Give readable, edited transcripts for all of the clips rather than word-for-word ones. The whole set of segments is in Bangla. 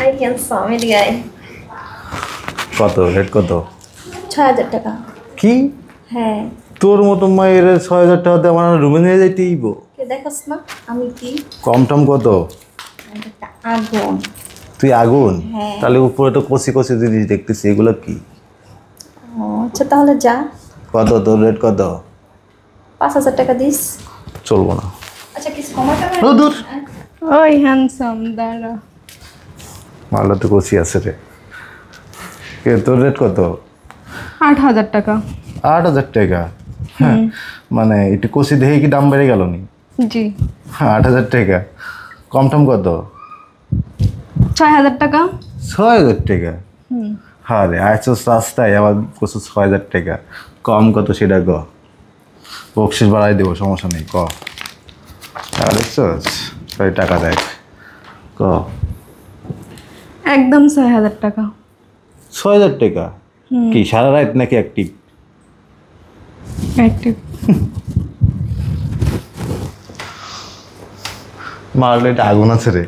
হাই হ্যান্ডসাম এদিকে আয়। কত রেট কত? ৬,০০০ টাকা। কি? হ্যাঁ। তোর মতো মায়ের ৬,০০০ টাকা দিয়ে আমার রুমে নিয়ে যাইতেইব? কে দেখছ না আমি কি কম টম কত? একটা আগুন। তুই আগুন? হ্যাঁ। তাহলে উপরে তো কষি কষি জিনিস দেখতেছি, এগুলো কি? ও আচ্ছা তাহলে যা। কত তোর রেট কত? ৫,০০০ টাকা দিস। চলবো না। আচ্ছা কিছু কমাতে ও দূর। ওই হ্যান্ডসাম দাঁড়া। মালটা তো কষি আছে রে। কে তোর রেট কত? ৮,০০০ টাকা। ৮,০০০ টাকা? হ্যাঁ, মানে একটু কষি দেখে কি দাম বেড়ে গেল নি? জি। ৮,০০০ টাকা। কম টম কত? ৬,০০০ টাকা। ৬,০০০ টাকা? হ্যাঁ রে, আইসোস রাস্তায় আবার কষু ৬,০০০ টাকা। কম কত সেটা ক, বকশিস বাড়াই দেবো, সমস্যা নেই ক। দেখছস তাই টাকা দেখ, ক। একদম ৬,০০০ টাকা। ৬,০০০ টাকা? কি সারা রাত নাকি অ্যাক্টিভ? অ্যাক্টিভ। মারলে এটা আগুন আছে রে।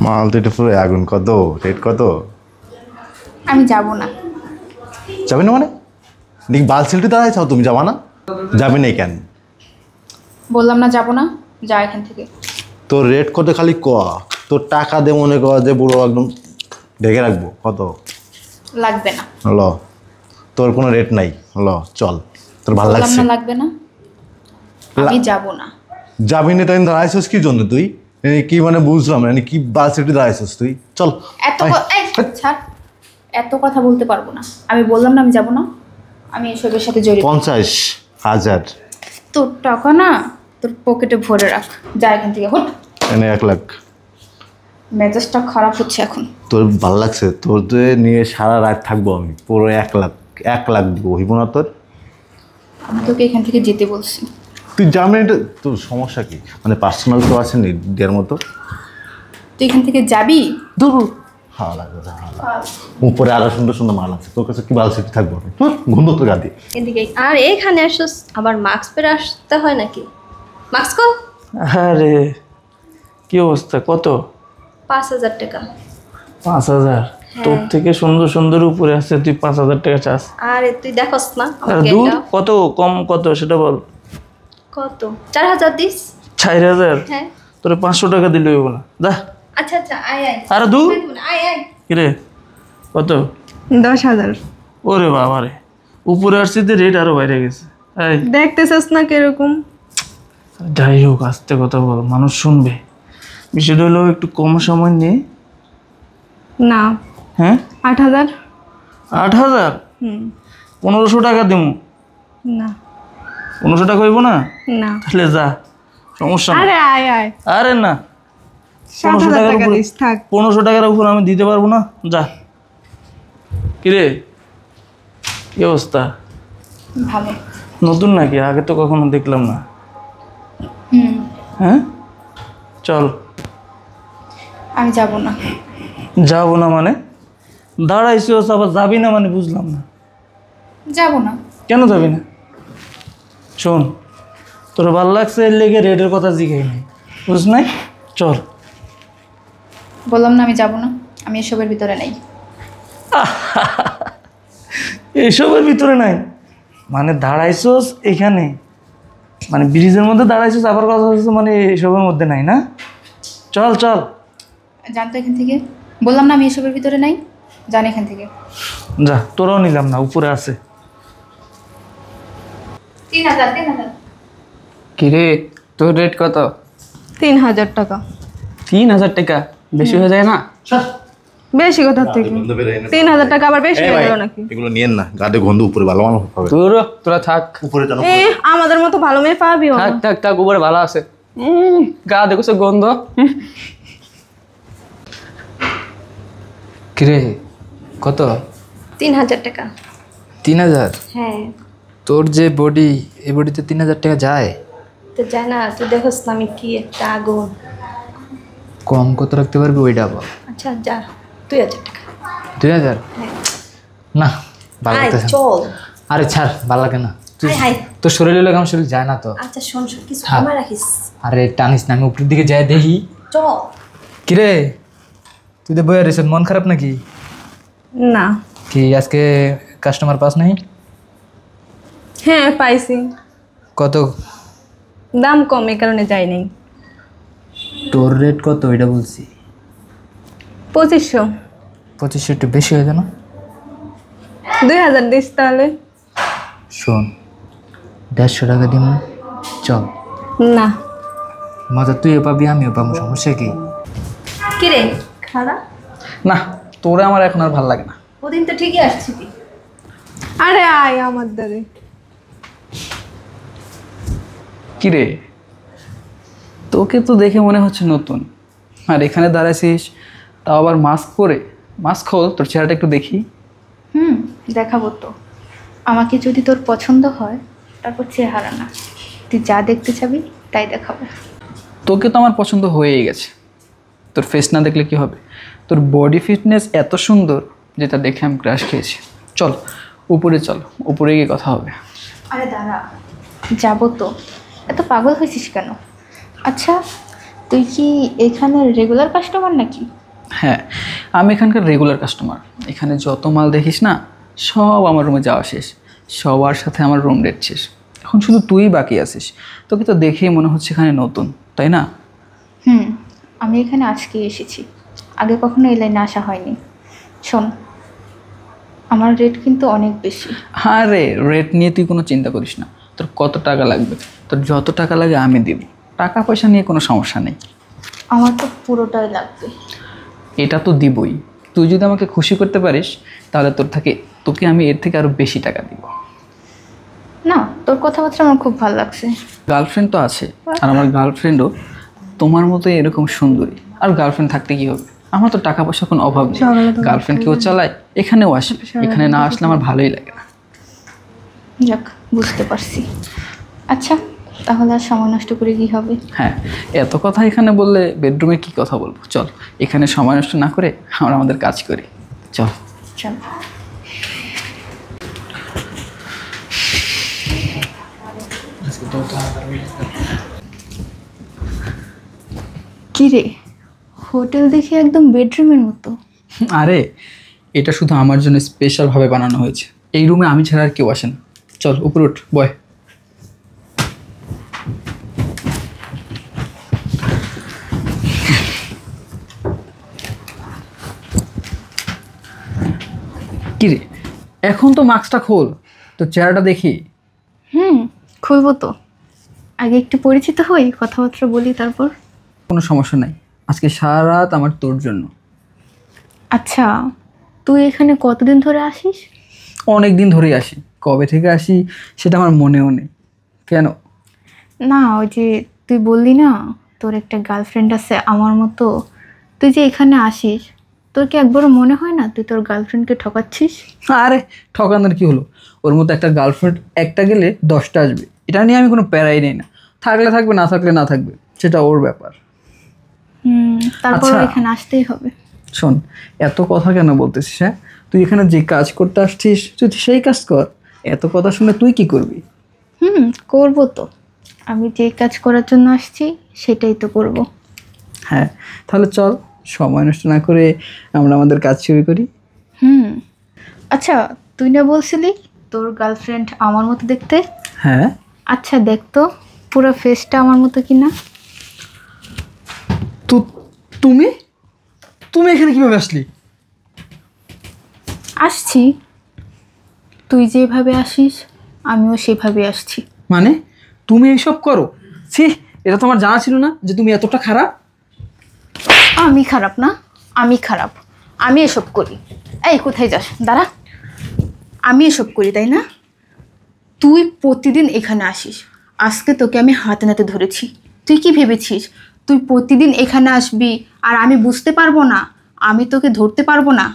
মাল তো এটা পুরো আগুন। কত রেট কত? আমি যাব না। যাবে না মানে? দেখ বাল সিলটি দাঁড়াই চাও, তুমি যাবা না? যাবে না কেন? বললাম না যাব না, যা এখান থেকে। তোর রেট কত খালি ক, তোর টাকা দে মনে কর যে পুরো একদম ঢেকে রাখবো। কত? লাগবে না। ল, তোর কোনো রেট নাই, ল চল। তোর ভালো বললাম লাগছে? না লাগবে না, আমি যাব না। যাবি না তাই দাঁড়াইছিস কি জন্য তুই? কি মানে বুঝলাম না, কি বাস সিটি দাঁড়াইছিস তুই? চল। ছাড়, এত কথা বলতে পারবো না। আমি বললাম না আমি যাব না, আমি এসবের সাথে জড়িত। ৫০,০০০। তোর টাকা না তোর পকেটে ভরে রাখ, যা এখান থেকে হট। এনে ১,০০,০০০। মেজাজটা খারাপ হচ্ছে এখন। তোর ভালো লাগছে? তোর তো নিয়ে সারা রাত থাকবো আমি, পুরো ১,০০,০০০ দিব, হইব না তোর? আমি তোকে এখান থেকে যেতে বলছি। তুই জানি এটা, তোর সমস্যা কি? মানে পার্সোনাল তো আছে নি দেওয়ার মতো? তুই এখান থেকে যাবি? দূর। ভালো লাগবে, উপরে আরো সুন্দর সুন্দর মাল আছে, তোর কাছে কি ভালো সিটি থাকবো? ঘুম তোর গাদি এদিকে আর এখানে আসছিস আবার মাস্ক পরে আসতে হয় নাকি? মাস্ক কর। আরে কি অবস্থা? কত? ৫,০০০ টাকা। ৫,০০০? তোর থেকে সুন্দর সুন্দর উপরে আছে, তুই ৫,০০০ টাকা চাস? আরে তুই দেখস না আরে দূর, কত কম কত সেটা বল। কত? ৪,০০০ দিস। ৪,০০০? হ্যাঁ। তোরে ৫০০ টাকা দিলে হইব না, যা। আচ্ছা আচ্ছা আয় আয়। আরে দূর। আয় আয়। কিরে কত? ১০,০০০। ওরে বাবা রে, উপরে আসছি তো রেট আরো বাইরে গেছে। এই দেখতেছিস না কিরকম? যাই হোক, আস্তে কথা বল, মানুষ শুনবে। বিষয়টা হলো একটু কম সময় নিয়ে। না। হ্যাঁ ৮,০০০। ৮,০০০? ১৫০০ টাকা দিব। না। ১৫০০ টাকা হইব না? না। তাহলে যা, সমস্যা নেই। আরে আয় আয়। আরে না, ৭,০০০ টাকা দিস থাক। ১৫০০ টাকার উপর আমি দিতে পারবো না, যা। কিরে কি অবস্থা? ভালো। নতুন নাকি? আগে তো কখনো দেখলাম না। হ্যাঁ চল। আমি যাব না। যাবো না মানে? দাঁড়াইছিস আবার যাবি না মানে বুঝলাম না। যাব না। কেন যাবি না? শোন, তোর ভাল লাগছে এর লেগে রেটের কথা জিজ্ঞাই নাই, বুঝ নাই? চল। বললাম না আমি যাব না, আমি এসবের ভিতরে নেই। এসবের ভিতরে নাই মানে? দাঁড়াইছস এখানে, মানে ব্রিজের মধ্যে দাঁড়াইছস, আবার কথা হচ্ছে মানে এসবের মধ্যে নাই না? চল চল। জানতো এখান থেকে। বললাম না আমি এসবের ভিতরে নাই, জান এখান থেকে। যা, তোরাও নিলাম না, উপরে আছে। ৩,০০০। কিরে তোর রেট কত? ৩,০০০ টাকা। ৩,০০০ টাকা বেশি হয়ে যায় না? বেশি কোথার থেকে? ৩,০০০ টাকা আবার বেশি হয়ে গেল নাকি? এগুলো নিয়েন না, গাদে গন্ধ উপরে ভালো মানুষ পাবে। তোরা থাক উপরে জানো আমাদের মতো ভালো মেয়ে পাবিও না। থাক থাক, উপরে ভালো আছে। গা দেখছো গন্ধ। কিরে কত? ৩,০০০ টাকা। ৩,০০০? হ্যাঁ। তোর যে বডি, এই বডিতে ৩,০০০ টাকা যায়? তো জানা না, তুই দেখস না আমি কি একটা আগুন। কম কত রাখতে পারবি ওইটা বল। আচ্ছা যা, ২,০০০ টাকা। ২,০০০? হ্যাঁ। না ভালো আয় লাগতেছে না। চল। আরে ছাড়, ভালো লাগে না। তুই হাই হাই। তোর শরীরে লাগে, আমার শরীর যায় না তো। আচ্ছা শোন শোন, কিছু থাক। কমায় রাখিস। আরে টানিস না, আমি উপরের দিকে যাই দেখি। চ। কিরে তুই তো বইয়া রেছিস, মন খারাপ নাকি? না। কি আজকে কাস্টমার পাস নাই? হ্যাঁ পাইছি, কত? দাম কম এই কারণে যাই নাই। তোর রেট কত এটা বলছি? 2500। 2500 একটু বেশি হয়ে যায় না? 2000 দিস তাহলে। শোন, 150 টাকা দিন, চল। না। মজা তুইও পাবি আমিও পাবো, সমস্যা কি? কিরে খারাপ? না, তোরে আমার এখন আর ভালো লাগে না। ওদিন তো ঠিকই আসছিলি। আরে আয় আমার দাদি। কিরে, তোকে তো দেখে মনে হচ্ছে নতুন, আর এখানে দাঁড়াইছিস তাও আবার মাস্ক পরে। মাস্ক খোল, তোর চেহারাটা একটু দেখি। দেখাবো তো। আমাকে যদি তোর পছন্দ হয় তারপর চেহারা না, তুই যা দেখতে চাবি তাই দেখাবো। তোকে তো আমার পছন্দ হয়েই গেছে। তোর ফেস না দেখলে কি হবে? তোর বডি ফিটনেস এত সুন্দর যেটা দেখে আমি ক্রাশ খেয়েছি। চল উপরে, চল উপরে গিয়ে কথা হবে। আরে দাঁড়া, যাবো তো। এত পাগল হয়েছিস কেন? আচ্ছা, তুই কি এখানের রেগুলার কাস্টমার নাকি? হ্যাঁ, আমি এখানকার রেগুলার কাস্টমার। এখানে যত মাল দেখিস না সব আমার রুমে যাওয়া শেষ, সবার সাথে আমার রুম রেট শেষ। এখন শুধু তুই বাকি আছিস। তোকে তো দেখেই মনে হচ্ছে এখানে নতুন, তাই না? আমি এখানে আজকে এসেছি, আগে কখনো এই লাইনে আসা হয়নি। শোন, আমার রেট কিন্তু অনেক বেশি। আরে রেট নিয়ে তুই কোনো চিন্তা করিস না। তোর কত টাকা লাগবে? তোর যত টাকা লাগে আমি দিব। টাকা পয়সা নিয়ে কোনো সমস্যা নেই। আমার তো পুরোটাই লাগবে। এটা তো দিবই। তুই যদি আমাকে খুশি করতে পারিস তাহলে তোকে আমি এর থেকে আরও বেশি টাকা দিব। না, তোর কথাবার্তা আমার খুব ভালো লাগছে। গার্লফ্রেন্ড তো আছে, আর আমার গার্লফ্রেন্ডও তোমার মতোই এরকম সুন্দরী। আর গার্লফ্রেন্ড থাকতে কী হবে? আমার তো টাকা পয়সা কোনো অভাব নেই। গার্লফ্রেন্ড কেউ চালায়, এখানেও আসে। এখানে না আসলে আমার ভালোই লাগে না। যাক, বুঝতে পারছি। আচ্ছা, তাহলে আর সময় নষ্ট করে কি হবে? হ্যাঁ, এত কথা এখানে বললে বেডরুমে কি কথা বলবো? চল এখানে সময় নষ্ট না করে আমরা আমাদের কাজ করি। চল। চল। কি রে, হোটেল দেখে একদম বেডরুমের মতো। আরে এটা শুধু আমার জন্য স্পেশালভাবে বানানো হয়েছে। এই রুমে আমি ছাড়া আর কেউ আসেন। চল উপরে উঠ, বয়। কিরে, এখন তো মাস্কটা খোল, তো চেহারাটা দেখি। খুলবো তো, আগে একটু পরিচিত হই, কথাবার্তা বলি তারপর। কোনো সমস্যা নাই, আজকে সারা রাত আমার তোর জন্য। আচ্ছা, তুই এখানে কতদিন ধরে আসিস? অনেক দিন ধরেই আসি। কবে থেকে আসি সেটা আমার মনেও নেই। কেন? না, ওই যে তুই বললি না তোর একটা গার্লফ্রেন্ড আছে আমার মতো, তুই যে এখানে আসিস, তোর কি একবারও মনে হয় না তুই তোর গার্লফ্রেন্ডকে ঠকাচ্ছিস? আরে ঠকানোর কি হলো? ওর মতো একটা গার্লফ্রেন্ড একটা গেলে 10টা আসবে, এটা নিয়ে আমি কোনো প্যারাই নেই না। থাকলে থাকবে, না থাকলে না থাকবে, সেটা ওর ব্যাপার। তারপর আচ্ছা। এখানে আসতেই হবে। শোন, এত কথা কেন বলতেছিস? হ্যাঁ, তুই এখানে যে কাজ করতে আসছিস তুই সেই কাজ কর। এত কথা শুনে তুই কি করবি? করবো তো, আমি যে কাজ করার জন্য আসছি সেটাই তো করব। হ্যাঁ, তাহলে চল সময় নষ্ট না করে আমরা আমাদের কাজ শুরু করি। আচ্ছা, তুই না বলছিলি তোর গার্লফ্রেন্ড আমার মতো দেখতে? হ্যাঁ। আচ্ছা দেখ তো পুরো ফেসটা আমার মতো কিনা। তো তুমি তুমি এখানে কিভাবে আসলি? আসছি, তুই যেভাবে আসিস আমিও সেভাবে আসছি। মানে তুমি এইসব করো? ছি, এটা তো আমার জানা ছিল না যে তুমি এতটা খারাপ। আমি খারাপ না, আমি খারাপ, আমি এসব করি। এই কোথায় যাস? দাঁড়া, আমি এসব করি তাই না? তুই প্রতিদিন এখানে আসিস, আজকে তোকে আমি হাতে নাতে ধরেছি। তুই কি ভেবেছিস তুই প্রতিদিন এখানে আসবি আর আমি বুঝতে পারবো না, আমি তোকে ধরতে পারবো না?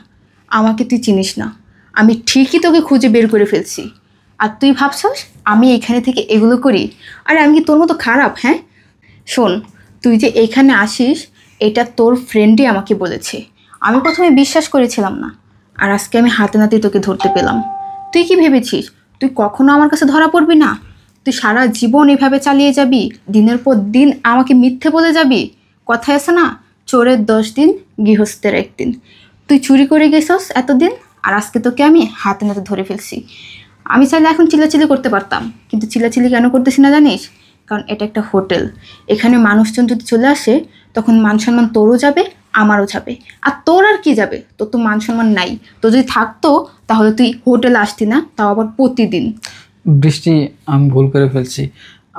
আমাকে তুই চিনিস না, আমি ঠিকই তোকে খুঁজে বের করে ফেলছি। আর তুই ভাবছস আমি এখানে থেকে এগুলো করি? আরে আমি কি তোর মতো খারাপ? হ্যাঁ শোন, তুই যে এখানে আসিস এটা তোর ফ্রেন্ডই আমাকে বলেছে। আমি প্রথমে বিশ্বাস করেছিলাম না, আর আজকে আমি হাতে নাতে তোকে ধরতে পেলাম। তুই কি ভেবেছিস তুই কখনো আমার কাছে ধরা পড়বি না? তুই সারা জীবন এভাবে চালিয়ে যাবি, দিনের পর দিন আমাকে মিথ্যে বলে যাবি? কথায় আছে না, চোরের 10 দিন গৃহস্থের 1 দিন। তুই চুরি করে গেছস এতদিন, আর আজকে তোকে আমি হাতে নাতে ধরে ফেলছি। আমি চাইলে এখন চিল্লাচিল্লি করতে পারতাম, কিন্তু চিল্লাচিল্লি কেন করতেছি না জানিস? কারণ এটা একটা হোটেল, এখানে মানুষজন যদি চলে আসে তখন মান সম্মান তোরও যাবে, আমারও যাবে। আর তোর আর কি যাবে, তোর তো মান সম্মান নাই। তো যদি থাকতো তাহলে তুই হোটেলে আসতি না, তাও আবার প্রতিদিন। বৃষ্টি, আমি ভুল করে ফেলছি।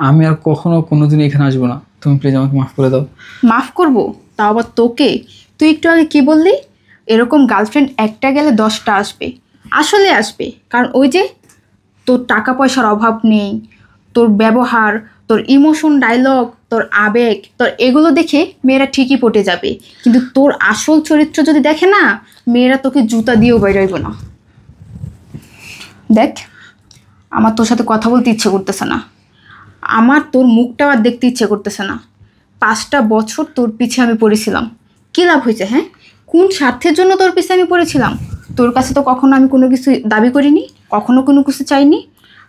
আমি আর কখনো কোনোদিন এখানে আসবো না। তুমি প্লিজ আমাকে মাফ করে দাও। মাফ করব? তাও আবার তোকে? তুই একটু আগে কি বললি, এরকম গার্লফ্রেন্ড একটা গেলে 10টা আসবে। আসলে আসবে, কারণ ওই যে তোর টাকা পয়সার অভাব নেই, তোর ব্যবহার, তোর ইমোশন, ডায়লগ, তোর আবেগ, তোর এগুলো দেখে মেয়েরা ঠিকই পটে যাবে। কিন্তু তোর আসল চরিত্র যদি দেখে না, মেয়েরা তোকে জুতা দিয়েও বেরোইব না। দেখ, আমার তোর সাথে কথা বলতে ইচ্ছে করতেছে না, আমার তোর মুখটাও আর দেখতে ইচ্ছে করতেছে না। 5টা বছর তোর পিছে আমি পড়েছিলাম, কী লাভ হয়েছে? হ্যাঁ, কোন স্বার্থের জন্য তোর পিছে আমি পড়েছিলাম? তোর কাছে তো কখনো আমি কোনো কিছু দাবি করিনি, কখনো কোনো কিছু চাইনি,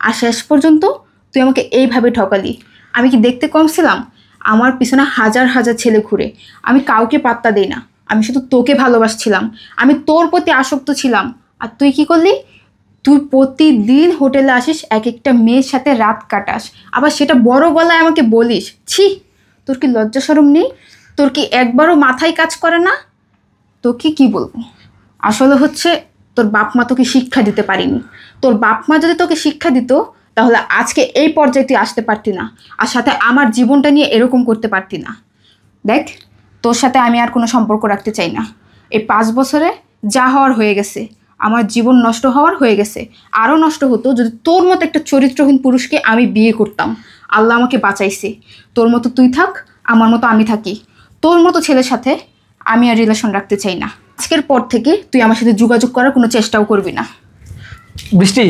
আর শেষ পর্যন্ত তুই আমাকে এইভাবে ঠকালি। আমি কি দেখতে কম ছিলাম? আমার পিছনে হাজার হাজার ছেলে ঘুরে, আমি কাউকে পাত্তা দেই না। আমি শুধু তোকে ভালোবাসছিলাম, আমি তোর প্রতি আসক্ত ছিলাম। আর তুই কি করলি? তুই প্রতিদিন হোটেলে আসিস, এক একটা মেয়ের সাথে রাত কাটাস, আবার সেটা বড় গলায় আমাকে বলিস। ছি, তোর কি লজ্জা শরম নেই? তোর কি একবারও মাথায় কাজ করে না? তোকে কি বলবো, আসলে হচ্ছে তোর বাপ মা তোকে শিক্ষা দিতে পারিনি। তোর বাপ মা যদি তোকে শিক্ষা দিত তাহলে আজকে এই পর্যায়ে তুই আসতে পারতি না, আর সাথে আমার জীবনটা নিয়ে এরকম করতে পারতি না। দেখ, তোর সাথে আমি আর কোনো সম্পর্ক রাখতে চাই না। এই 5 বছরে যা হওয়ার হয়ে গেছে, আমার জীবন নষ্ট হওয়ার হয়ে গেছে। আরও নষ্ট হতো যদি তোর মতো একটা চরিত্রহীন পুরুষকে আমি বিয়ে করতাম। আল্লাহ আমাকে বাঁচাইছে। তোর মতো তুই থাক, আমার মতো আমি থাকি। তোর মতো ছেলের সাথে আমি আর রিলেশন রাখতে চাই না। আজকের পর থেকে তুই আমার সাথে যোগাযোগ করার কোনো চেষ্টাও করবি না। বৃষ্টি,